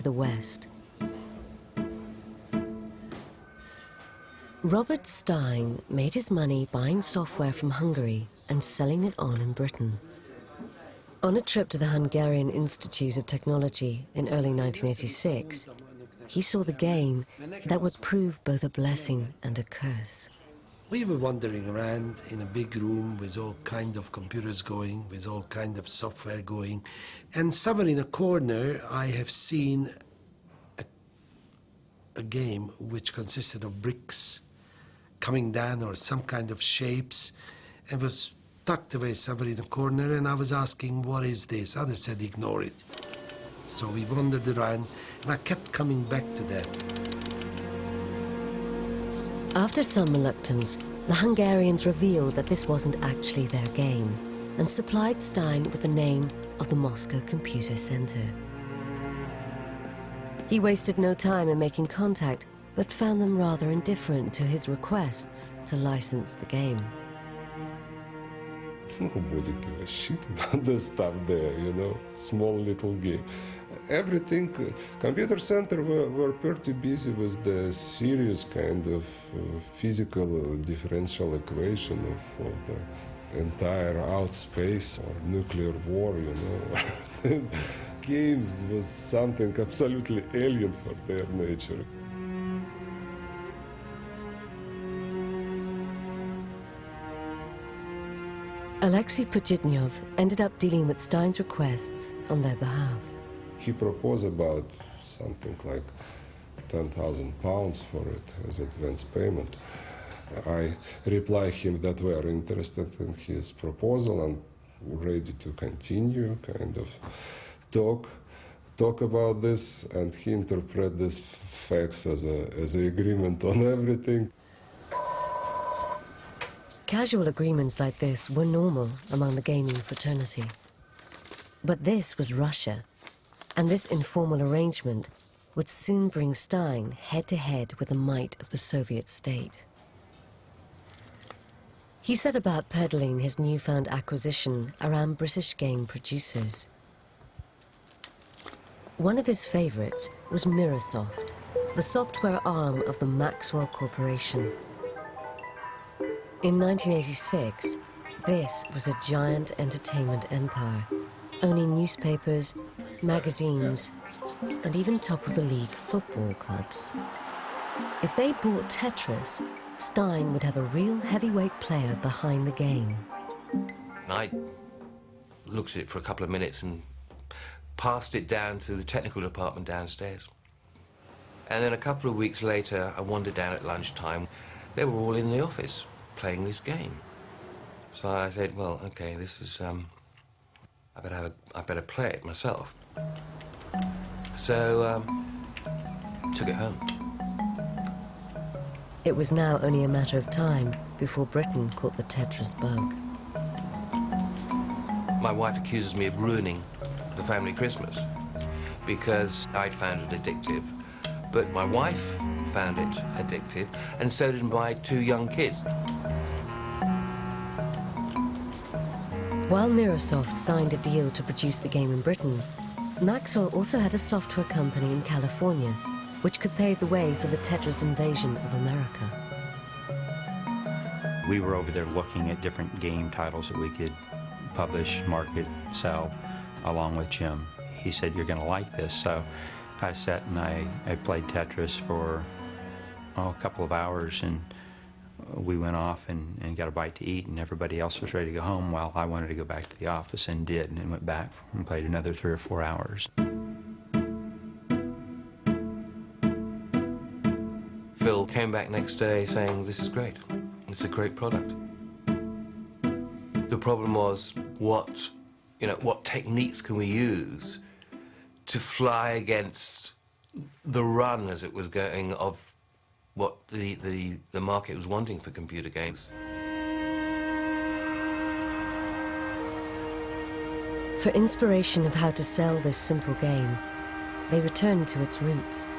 the West. Robert Stein made his money buying software from Hungary and selling it on in Britain. On a trip to the Hungarian Institute of Technology in early 1986, he saw the game that would prove both a blessing and a curse. We were wandering around in a big room with all kind of computers going, with all kind of software going, and somewhere in a corner I have seen a game which consisted of bricks coming down or some kind of shapes, and was tucked away somewhere in a corner, and I was asking, what is this? Others said, ignore it. So we wandered around, and I kept coming back to that. After some reluctance, the Hungarians revealed that this wasn't actually their game and supplied Stein with the name of the Moscow Computer Center. He wasted no time in making contact, but found them rather indifferent to his requests to license the game. Nobody gave a shit about the stuff there, you know, small little game. Everything, computer center were pretty busy with the serious kind of physical differential equation of the entire outspace or nuclear war, you know. Games was something absolutely alien for their nature. Alexei Pujitnyov ended up dealing with Stein's requests on their behalf. He proposed about something like £10,000 for it as advance payment. I replied him that we are interested in his proposal and ready to continue, kind of talk about this, and he interpreted this facts as an agreement on everything. Casual agreements like this were normal among the gaming fraternity. But this was Russia, and this informal arrangement would soon bring Stein head-to-head with the might of the Soviet state. He set about peddling his newfound acquisition around British game producers. One of his favorites was Microsoft, the software arm of the Maxwell Corporation. In 1986, this was a giant entertainment empire, owning newspapers, magazines, and even top-of-the-league football clubs. If they bought Tetris, Stein would have a real heavyweight player behind the game. I looked at it for a couple of minutes and passed it down to the technical department downstairs. And then a couple of weeks later, I wandered down at lunchtime. They were all in the office playing this game. So I said, well, okay, this is, I better play it myself. So, took it home. It was now only a matter of time before Britain caught the Tetris bug. My wife accuses me of ruining the family Christmas because I'd found it addictive. But my wife found it addictive, and so did my two young kids. While Microsoft signed a deal to produce the game in Britain, Maxwell also had a software company in California, which could pave the way for the Tetris invasion of America. We were over there looking at different game titles that we could publish, market, sell, along with Jim. He said, you're going to like this. So I sat and I played Tetris for a couple of hours, and we went off and got a bite to eat, and everybody else was ready to go home while I wanted to go back to the office, and did, and went back and played another 3 or 4 hours. Phil came back next day saying, this is great. It's a great product. The problem was, what techniques can we use to fly against the run, as it was going, of what the market was wanting for computer games. For inspiration of how to sell this simple game, they returned to its roots.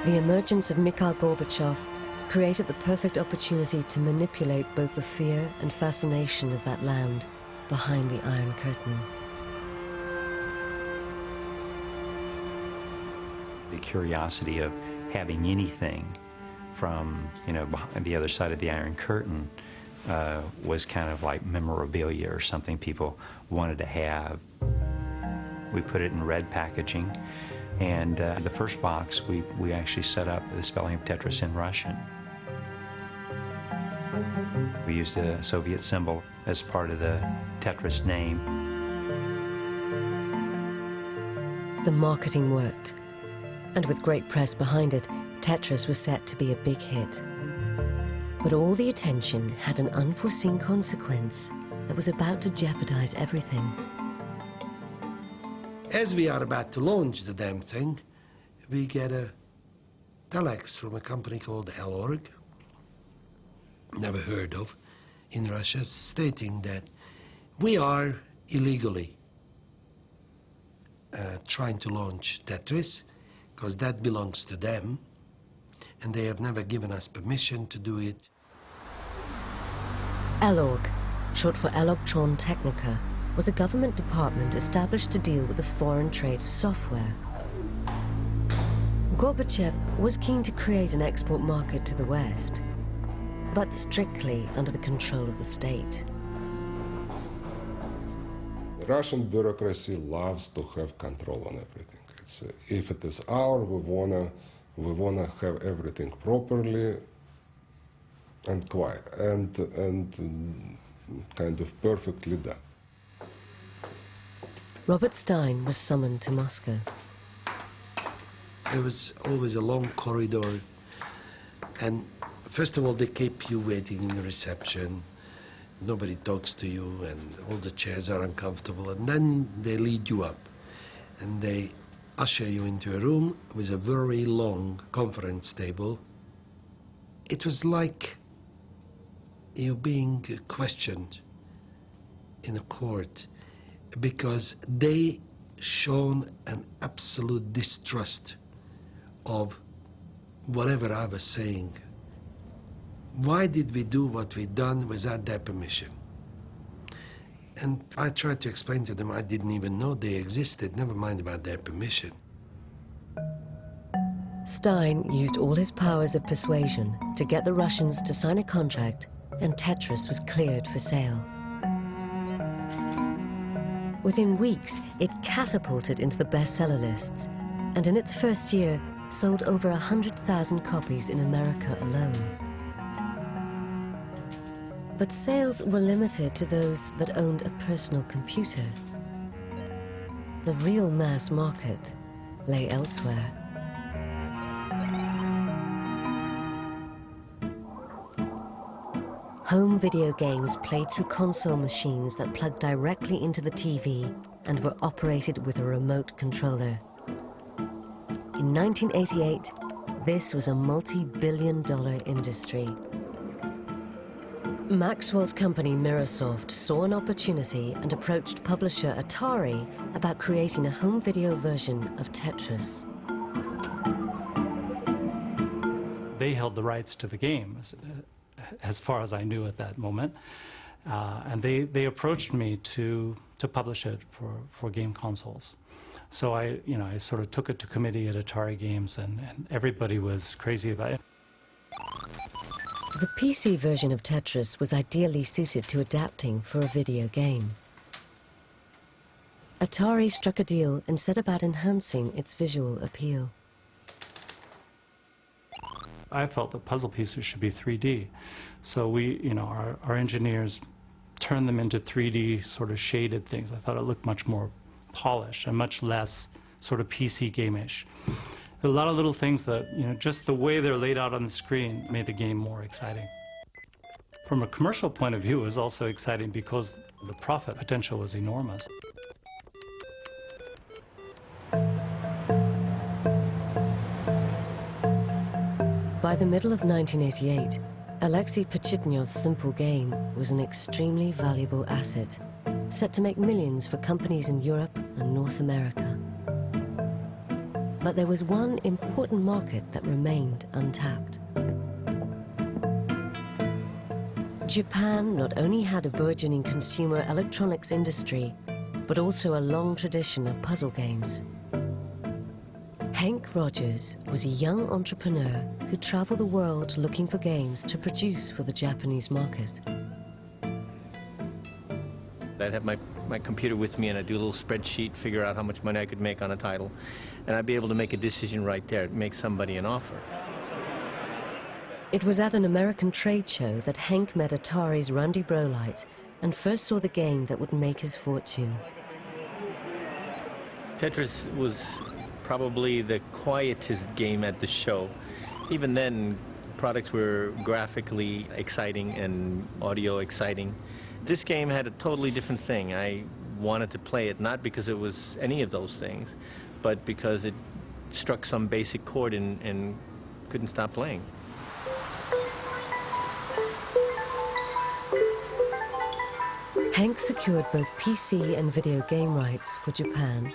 The emergence of Mikhail Gorbachev created the perfect opportunity to manipulate both the fear and fascination of that land behind the Iron Curtain. The curiosity of having anything from, you know, behind the other side of the Iron Curtain was kind of like memorabilia or something people wanted to have. We put it in red packaging, and the first box we actually set up the spelling of Tetris in Russian. We used a Soviet symbol as part of the Tetris name. The marketing worked, and with great press behind it, Tetris was set to be a big hit. But all the attention had an unforeseen consequence that was about to jeopardize everything. As we are about to launch the damn thing, we get a telex from a company called Elorg, never heard of, in Russia, stating that we are illegally trying to launch Tetris, because that belongs to them, and they have never given us permission to do it. Elorg, short for Elektron Technica, was a government department established to deal with the foreign trade of software. Gorbachev was keen to create an export market to the West, but strictly under the control of the state. The Russian bureaucracy loves to have control on everything. If it is ours, we wanna have everything properly and quiet and kind of perfectly done. Robert Stein was summoned to Moscow. There was always a long corridor, and first of all, they keep you waiting in the reception. Nobody talks to you, and all the chairs are uncomfortable, and then they lead you up, and they usher you into a room with a very long conference table. It was like you being questioned in a court, because they shown an absolute distrust of whatever I was saying. Why did we do what we done without their permission? And I tried to explain to them I didn't even know they existed, never mind about their permission. Stein used all his powers of persuasion to get the Russians to sign a contract, and Tetris was cleared for sale. Within weeks, it catapulted into the bestseller lists, and in its first year, sold over 100,000 copies in America alone. But sales were limited to those that owned a personal computer. The real mass market lay elsewhere. Home video games played through console machines that plugged directly into the TV and were operated with a remote controller. In 1988, this was a multi-billion-dollar industry. Maxwell's company Mirrorsoft saw an opportunity and approached publisher Atari about creating a home video version of Tetris. They held the rights to the game, as far as I knew at that moment, and they approached me to publish it for game consoles. So I sort of took it to committee at Atari Games, and everybody was crazy about it. The PC version of Tetris was ideally suited to adapting for a video game. Atari struck a deal and set about enhancing its visual appeal. I felt that puzzle pieces should be 3D. So our engineers turned them into 3D sort of shaded things. I thought it looked much more polished and much less sort of PC game-ish. A lot of little things that, just the way they're laid out on the screen made the game more exciting. From a commercial point of view, it was also exciting because the profit potential was enormous. By the middle of 1988, Alexei Pachitnyov's simple game was an extremely valuable asset, set to make millions for companies in Europe and North America. But there was one important market that remained untapped. Japan not only had a burgeoning consumer electronics industry, but also a long tradition of puzzle games. Hank Rogers was a young entrepreneur who traveled the world looking for games to produce for the Japanese market. I'd have my computer with me and I'd do a little spreadsheet, figure out how much money I could make on a title, and I'd be able to make a decision right there, make somebody an offer. It was at an American trade show that Hank met Atari's Randy Brolight and first saw the game that would make his fortune. Tetris was probably the quietest game at the show. Even then, products were graphically exciting and audio exciting. This game had a totally different thing. I wanted to play it not because it was any of those things, but because it struck some basic chord and couldn't stop playing. Hank secured both PC and video game rights for Japan